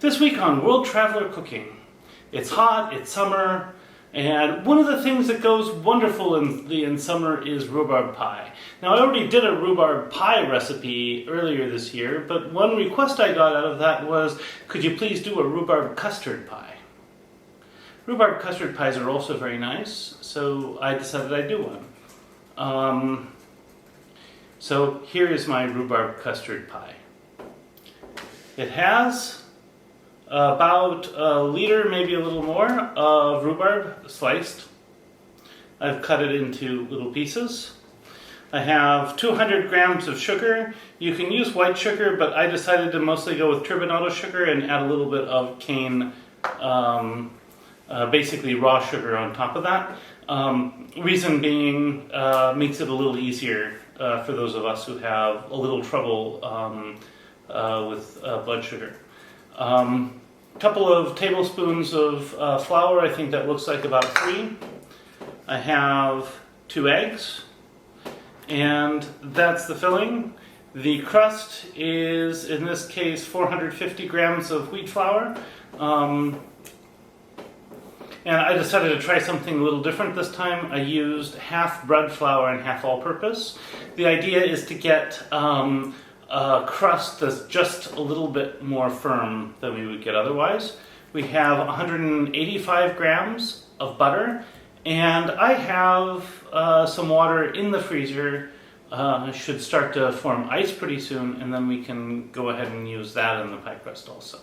This week on World Traveler Cooking. It's hot, it's summer, and one of the things that goes wonderful in summer is rhubarb pie. Now I already did a rhubarb pie recipe earlier this year, but one request I got out of that was, could you please do a rhubarb custard pie? Rhubarb custard pies are also very nice, so I decided I'd do one. So here is my rhubarb custard pie. It has about a liter, maybe a little more, of rhubarb sliced. I've cut it into little pieces. I have 200 grams of sugar. You can use white sugar, but I decided to mostly go with turbinado sugar and add a little bit of cane, basically raw sugar on top of that. Reason being, makes it a little easier for those of us who have a little trouble with blood sugar. Couple of tablespoons of flour. I think that looks like about 3. I have 2 eggs, and that's the filling. The crust is, in this case, 450 grams of wheat flour. And I decided to try something a little different this time. I used half bread flour and half all-purpose. The idea is to get a crust that's just a little bit more firm than we would get otherwise. We have 185 grams of butter, and I have some water in the freezer. Should start to form ice pretty soon, and then we can go ahead and use that in the pie crust also.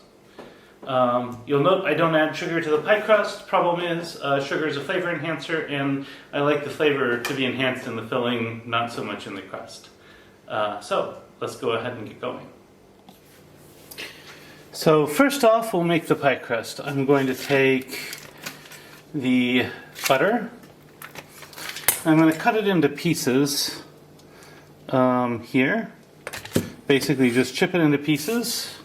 You'll note I don't add sugar to the pie crust. Problem is, sugar is a flavor enhancer, and I like the flavor to be enhanced in the filling, not so much in the crust. So let's go ahead and get going. So first off, we'll make the pie crust. I'm going to take the butter. I'm going to cut it into pieces here. Basically just chip it into pieces.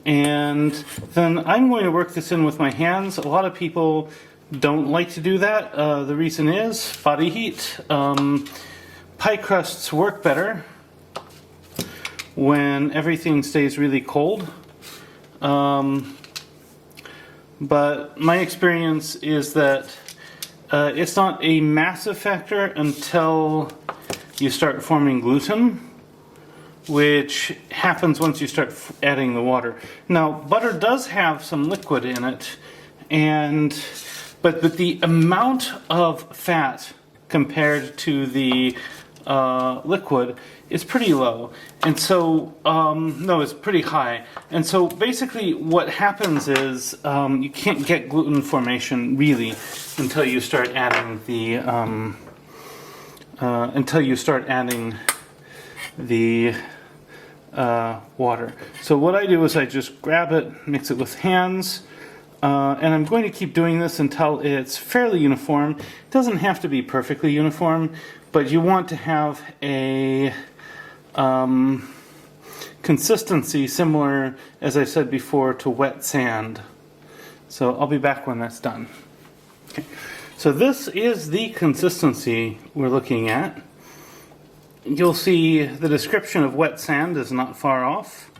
And then I'm going to work this in with my hands. A lot of people don't like to do that. The reason is body heat. Pie crusts work better when everything stays really cold. But my experience is that it's not a massive factor until you start forming gluten, which happens once you start adding the water. Now, butter does have some liquid in it, but the amount of fat compared to the liquid is pretty low, and so no, it's pretty high. And so basically, what happens is you can't get gluten formation really until you start adding the water. So what I do is I just grab it, mix it with hands. And I'm going to keep doing this until it's fairly uniform. It doesn't have to be perfectly uniform, but you want to have a consistency similar, as I said before, to wet sand. So I'll be back when that's done. Okay. So this is the consistency we're looking at. You'll see the description of wet sand is not far off.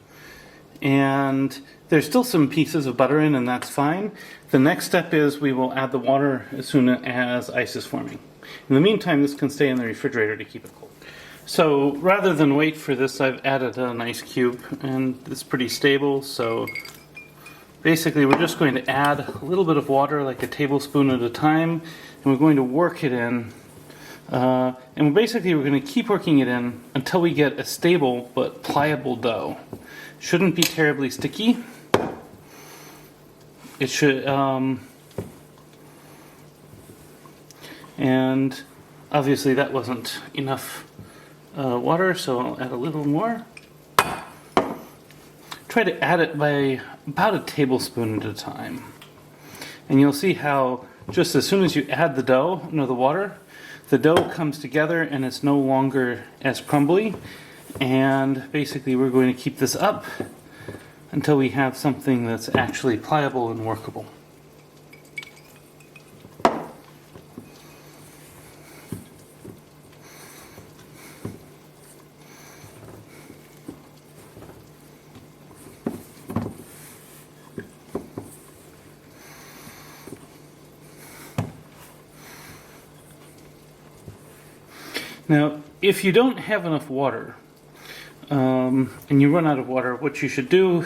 And there's still some pieces of butter in, and that's fine. The next step is we will add the water as soon as ice is forming. In the meantime, this can stay in the refrigerator to keep it cold. So rather than wait for this, I've added an ice cube, and it's pretty stable. So basically, we're just going to add a little bit of water, like a tablespoon at a time, and we're going to work it in. And basically, we're going to keep working it in until we get a stable but pliable dough. Shouldn't be terribly sticky. It should, and obviously that wasn't enough water, so I'll add a little more. Try to add it by about a tablespoon at a time. And you'll see how just as soon as you add the water, the dough comes together and it's no longer as crumbly. And basically we're going to keep this up until we have something that's actually pliable and workable. Now, if you don't have enough water, and you run out of water, what you should do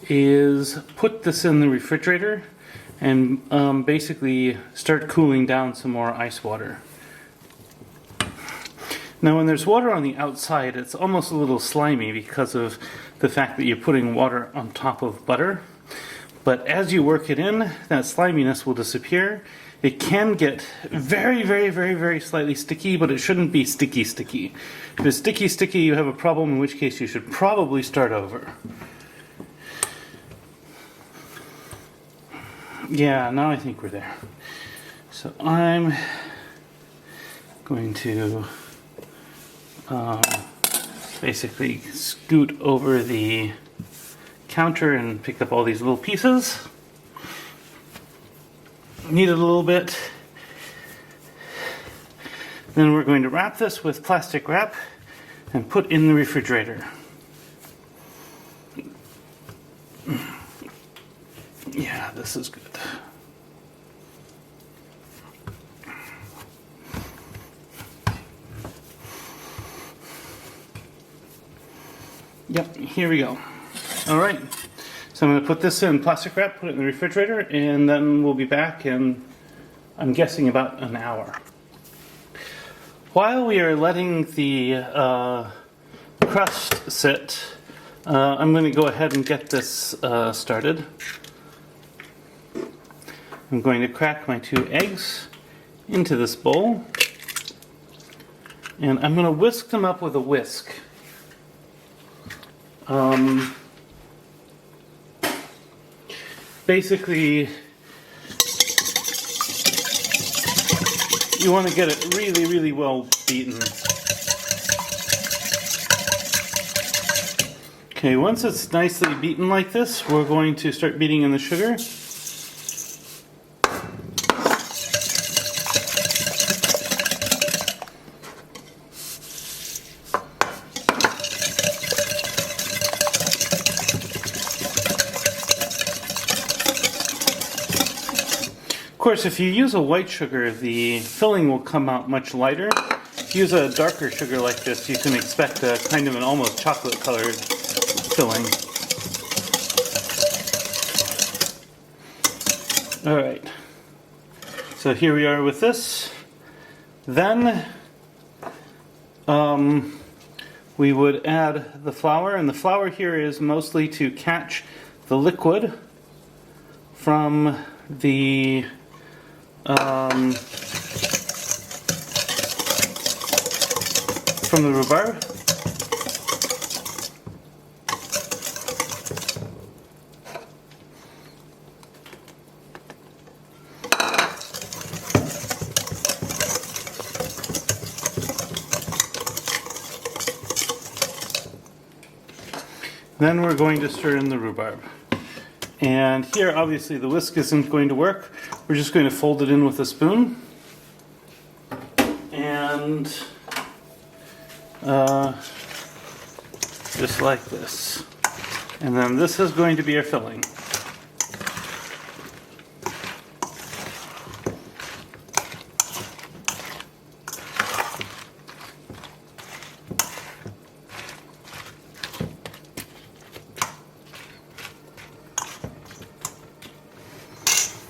is put this in the refrigerator and basically start cooling down some more ice water. Now when there's water on the outside, it's almost a little slimy because of the fact that you're putting water on top of butter. But as you work it in, that sliminess will disappear. It can get very, very, very, very slightly sticky, but it shouldn't be sticky. If it's sticky, you have a problem, in which case you should probably start over. Yeah, now I think we're there. So I'm going to basically scoot over the counter and pick up all these little pieces. Knead it a little bit. Then we're going to wrap this with plastic wrap and put in the refrigerator. Yeah, this is good. Yep, here we go. All right, so I'm going to put this in plastic wrap, put it in the refrigerator, and then we'll be back in, I'm guessing, about an hour. While we are letting the crust sit, I'm going to go ahead and get this started. I'm going to crack my 2 eggs into this bowl, and I'm going to whisk them up with a whisk. Basically, you want to get it really, really well beaten. Okay, once it's nicely beaten like this, we're going to start beating in the sugar. Of course, if you use a white sugar, the filling will come out much lighter. If you use a darker sugar like this, you can expect a kind of an almost chocolate colored filling. Alright, so here we are with this. Then we would add the flour, and the flour here is mostly to catch the liquid from the rhubarb. Then we're going to stir in the rhubarb. And here, obviously, the whisk isn't going to work. We're just going to fold it in with a spoon. And just like this. And then this is going to be our filling.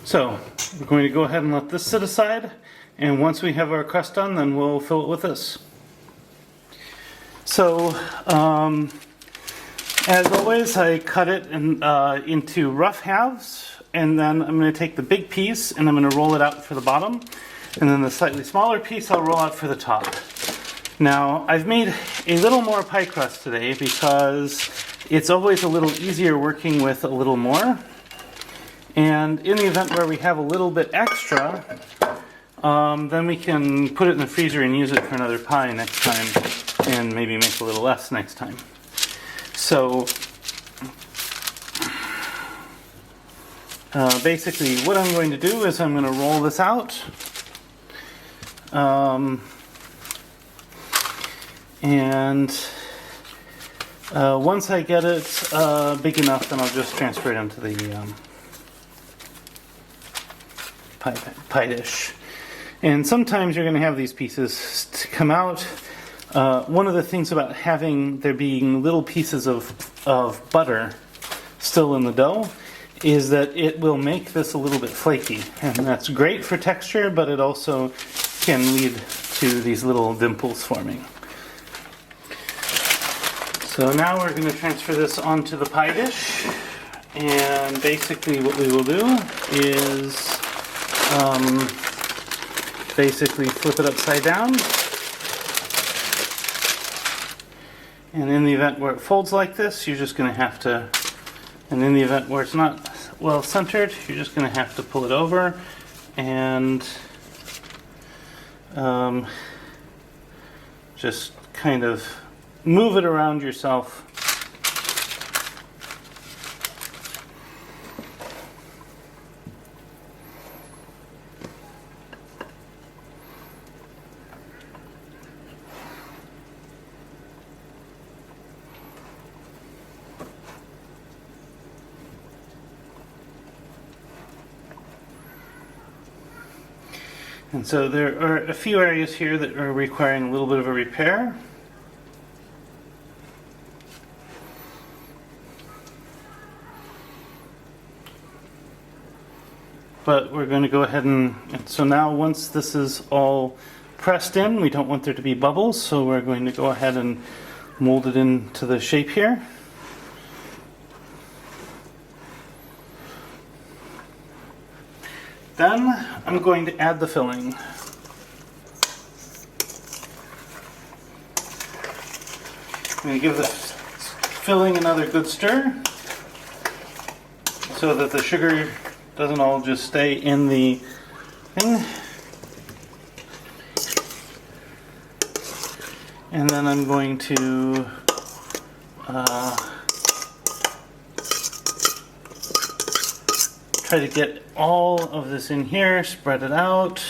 So, we're going to go ahead and let this sit aside, and once we have our crust done, then we'll fill it with this. So, as always, I cut it into rough halves, and then I'm going to take the big piece and I'm going to roll it out for the bottom, and then the slightly smaller piece I'll roll out for the top. Now, I've made a little more pie crust today because it's always a little easier working with a little more. And in the event where we have a little bit extra, then we can put it in the freezer and use it for another pie next time, and maybe make a little less next time. So, basically what I'm going to do is I'm going to roll this out. Once I get it big enough, then I'll just transfer it into the pie dish. And sometimes you're going to have these pieces to come out. One of the things about having there being little pieces of butter still in the dough is that it will make this a little bit flaky. And that's great for texture, but it also can lead to these little dimples forming. So now we're going to transfer this onto the pie dish. And basically what we will do is basically flip it upside down. And in the event where it folds like this, you're just going to have to, and in the event where it's not well centered, you're just going to have to pull it over and just kind of move it around yourself. And so there are a few areas here that are requiring a little bit of a repair. But we're going to go ahead and so now once this is all pressed in, we don't want there to be bubbles, so we're going to go ahead and mold it into the shape here. Then I'm going to add the filling. I'm going to give the filling another good stir so that the sugar doesn't all just stay in the thing. And then I'm going to try to get all of this in here, spread it out.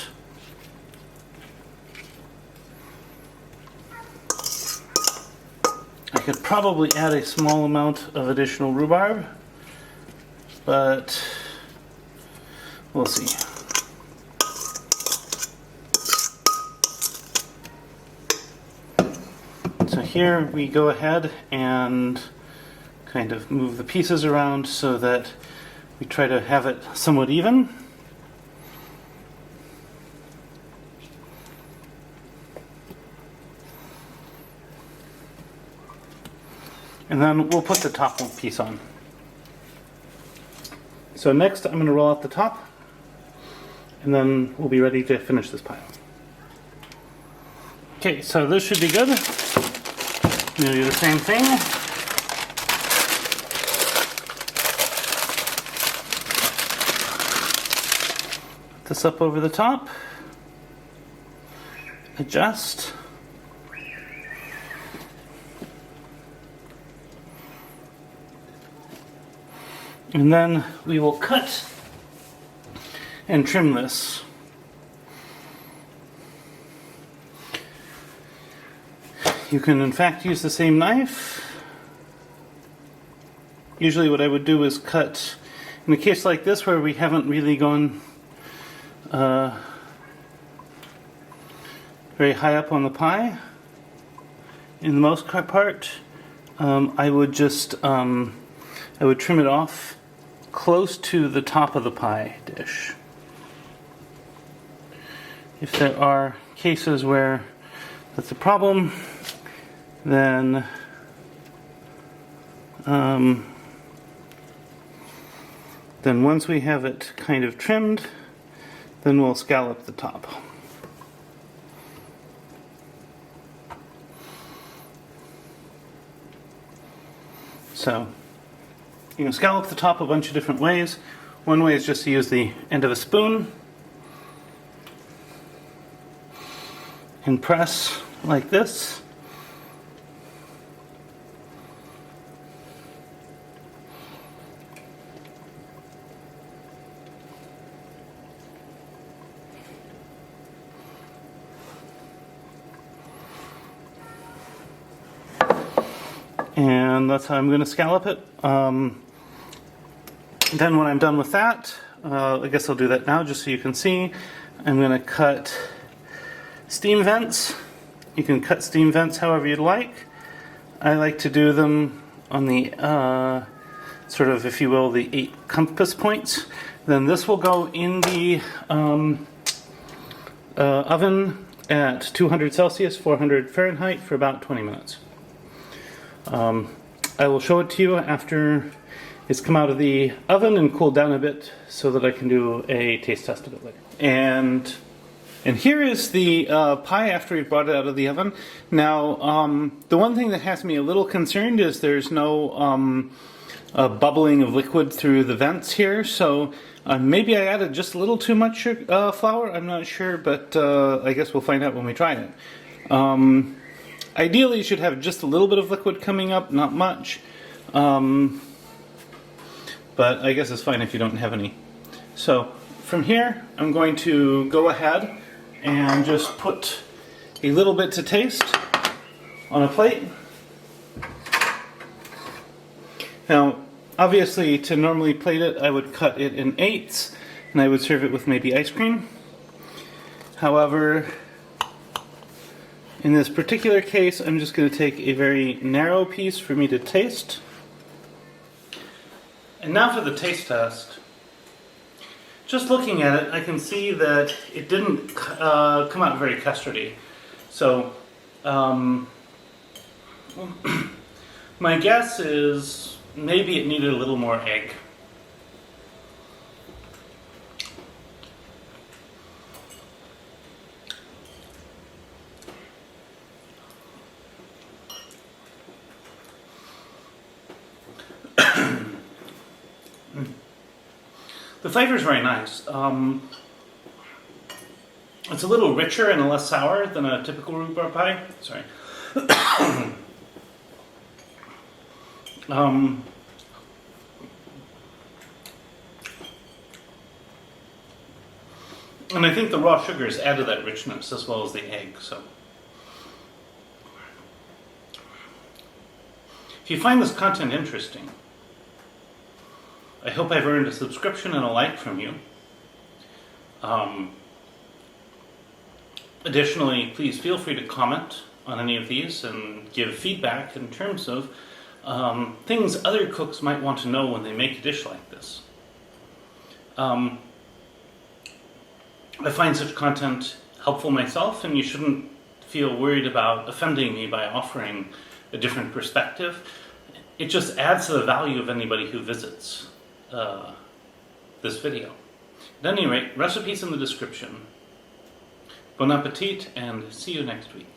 I could probably add a small amount of additional rhubarb, but we'll see. So here we go ahead and kind of move the pieces around so that we try to have it somewhat even. And then we'll put the top piece on. So next I'm going to roll out the top, and then we'll be ready to finish this pie. Okay, so this should be good. I'm going to do the same thing. Put this up over the top. Adjust. And then we will cut and trim this. You can in fact use the same knife. Usually what I would do is cut, in a case like this where we haven't really gone very high up on the pie, in the most part, I would just I would trim it off close to the top of the pie dish. If there are cases where that's a problem, then once we have it kind of trimmed, then we'll scallop the top. So you can scallop the top a bunch of different ways. One way is just to use the end of a spoon and press like this. And that's how I'm going to scallop it. Then when I'm done with that, I guess I'll do that now just so you can see. I'm going to cut steam vents. You can cut steam vents however you'd like. I like to do them on the sort of, if you will, the 8 compass points. Then this will go in the oven at 200 Celsius, 400 Fahrenheit for about 20 minutes. I will show it to you after it's come out of the oven and cooled down a bit so that I can do a taste test of it later. And here is the pie after we brought it out of the oven. Now, the one thing that has me a little concerned is there's no bubbling of liquid through the vents here, so maybe I added just a little too much flour, I'm not sure, but I guess we'll find out when we try it. Ideally you should have just a little bit of liquid coming up, not much, but I guess it's fine if you don't have any. So from here I'm going to go ahead and just put a little bit to taste on a plate. Now, obviously, to normally plate it, I would cut it in 8s, and I would serve it with maybe ice cream. However, in this particular case, I'm just going to take a very narrow piece for me to taste. And now for the taste test. Just looking at it, I can see that it didn't come out very custardy. So, my guess is maybe it needed a little more egg. The flavor is very nice. It's a little richer and less sour than a typical rhubarb pie. Sorry. And I think the raw sugars add to that richness as well as the egg. So, if you find this content interesting, I hope I've earned a subscription and a like from you. Additionally, please feel free to comment on any of these and give feedback in terms of things other cooks might want to know when they make a dish like this. I find such content helpful myself, and you shouldn't feel worried about offending me by offering a different perspective. It just adds to the value of anybody who visits this video. At any rate, recipes in the description. Bon appetit, and see you next week.